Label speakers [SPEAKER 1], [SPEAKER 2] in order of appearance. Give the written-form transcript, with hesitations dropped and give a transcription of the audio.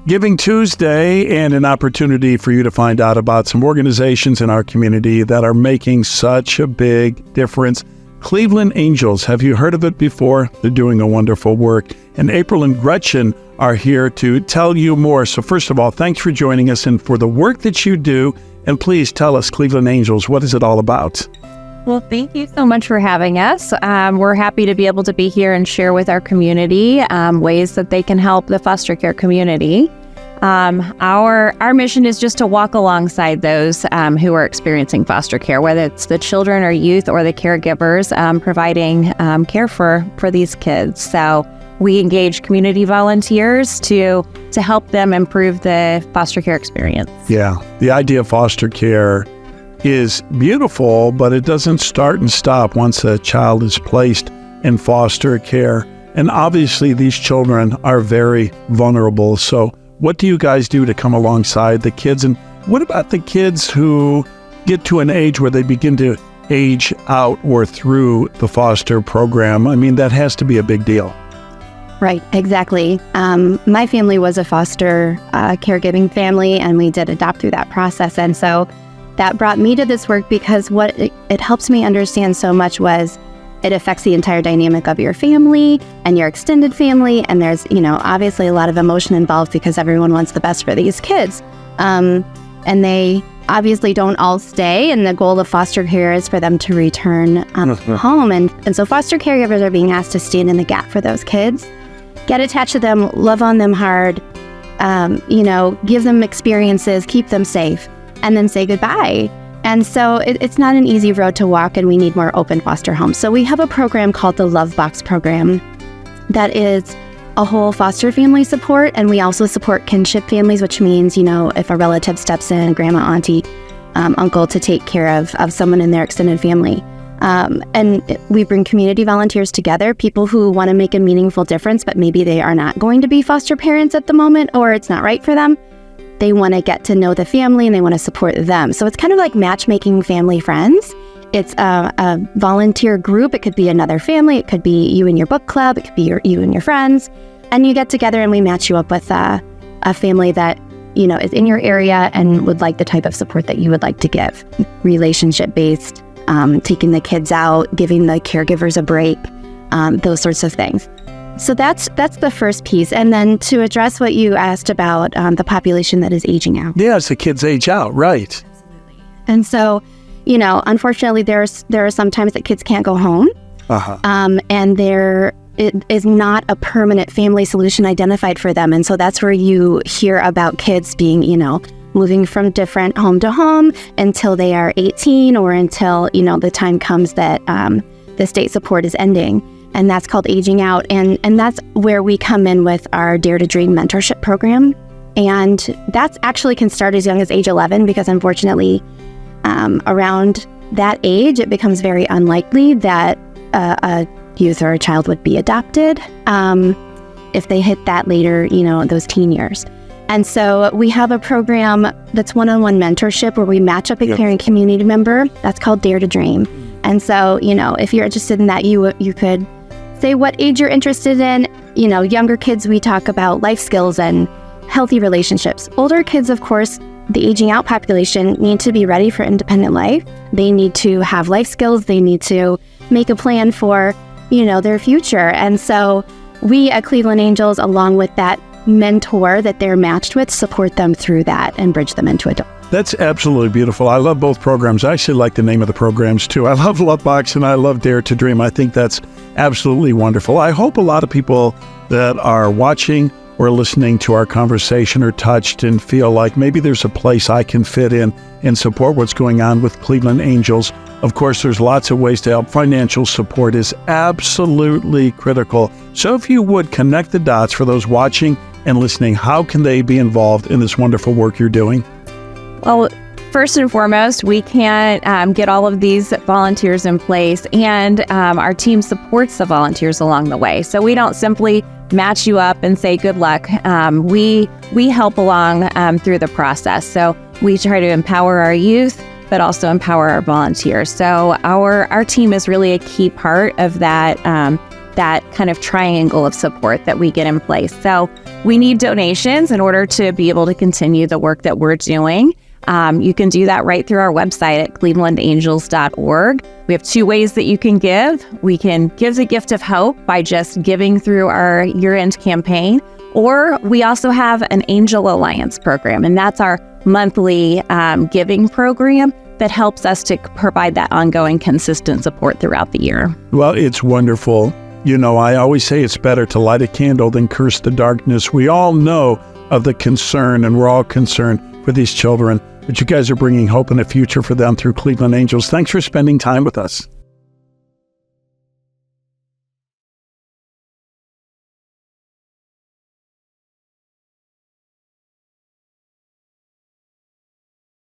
[SPEAKER 1] Giving Tuesday, and an opportunity for you to find out about some organizations in our community that are making such a big difference. Cleveland Angels, have you heard of it before? They're doing a wonderful work. And April and Gretchen are here to tell you more. So first of all, thanks for joining us and for the work that you do. And please tell us, Cleveland Angels, what is it all about?
[SPEAKER 2] Well, thank you so much for having us. We're happy to be able to be here and share with our community ways that they can help the foster care community. Our mission is just to walk alongside those who are experiencing foster care, whether it's the children or youth or the caregivers, providing care for these kids. So we engage community volunteers to help them improve the foster care experience.
[SPEAKER 1] Yeah, the idea of foster care is beautiful, but it doesn't start and stop once a child is placed in foster care. And obviously these children are very vulnerable. So what do you guys do to come alongside the kids? And what about the kids who get to an age where they begin to age out or through the foster program? I mean, that has to be a big deal.
[SPEAKER 3] Right, exactly. My family was a foster caregiving family, and we did adopt through that process. And so that brought me to this work because what it helps me understand so much was it affects the entire dynamic of your family and your extended family. And there's, obviously a lot of emotion involved because everyone wants the best for these kids. And they obviously don't all stay. And the goal of foster care is for them to return home. And so foster caregivers are being asked to stand in the gap for those kids, get attached to them, love on them hard, give them experiences, keep them safe, and then say goodbye. And so it's not an easy road to walk, and we need more open foster homes. So we have a program called the Love Box program that is a whole foster family support, and we also support kinship families, which means, if a relative steps in, grandma, auntie, uncle, to take care of someone in their extended family. And we bring community volunteers together, people who want to make a meaningful difference, but maybe they are not going to be foster parents at the moment, or it's not right for them. They want to get to know the family and they want to support them. So it's kind of like matchmaking family friends. It's a volunteer group. It could be another family. It could be you and your book club. It could be you and your friends. And you get together and we match you up with a family that, is in your area and would like the type of support that you would like to give. Relationship-based, taking the kids out, giving the caregivers a break, those sorts of things. So that's the first piece. And then to address what you asked about the population that is aging out.
[SPEAKER 1] Yes, the kids age out, right.
[SPEAKER 3] Absolutely. And so, unfortunately, there are some times that kids can't go home. And it is not a permanent family solution identified for them. And so that's where you hear about kids being, moving from different home to home until they are 18 or until, the time comes that the state support is ending. And that's called aging out. And that's where we come in with our Dare to Dream mentorship program. And that's actually can start as young as age 11, because unfortunately, around that age, it becomes very unlikely that a youth or a child would be adopted if they hit that later, those teen years. And so we have a program that's one-on-one mentorship where we match up a caring community member. That's called Dare to Dream. And so, if you're interested in that, you could say what age you're interested in. Younger kids, we talk about life skills and healthy relationships. Older kids, of course, the aging out population need to be ready for independent life. They need to have life skills. They need to make a plan for, their future. And so we at Cleveland Angels, along with that mentor that they're matched with, support them through that and bridge them into adulthood.
[SPEAKER 1] That's absolutely beautiful. I love both programs. I actually like the name of the programs too. I love Love Box and I love Dare to Dream. I think that's absolutely wonderful. I hope a lot of people that are watching or listening to our conversation are touched and feel like maybe there's a place I can fit in and support what's going on with Cleveland Angels. Of course, there's lots of ways to help. Financial support is absolutely critical. So if you would connect the dots for those watching and listening, how can they be involved in this wonderful work you're doing?
[SPEAKER 2] Well, first and foremost, we can't get all of these volunteers in place, and our team supports the volunteers along the way. So we don't simply match you up and say good luck. We help along through the process. So we try to empower our youth, but also empower our volunteers. So our team is really a key part of that that kind of triangle of support that we get in place. So we need donations in order to be able to continue the work that we're doing. You can do that right through our website at clevelandangels.org. We have 2 ways that you can give. We can give the gift of hope by just giving through our year-end campaign, or we also have an Angel Alliance program, and that's our monthly giving program that helps us to provide that ongoing, consistent support throughout the year.
[SPEAKER 1] Well, it's wonderful. You know, I always say it's better to light a candle than curse the darkness. We all know of the concern, and we're all concerned for these children, but you guys are bringing hope and a future for them through Cleveland Angels. Thanks for spending time with us.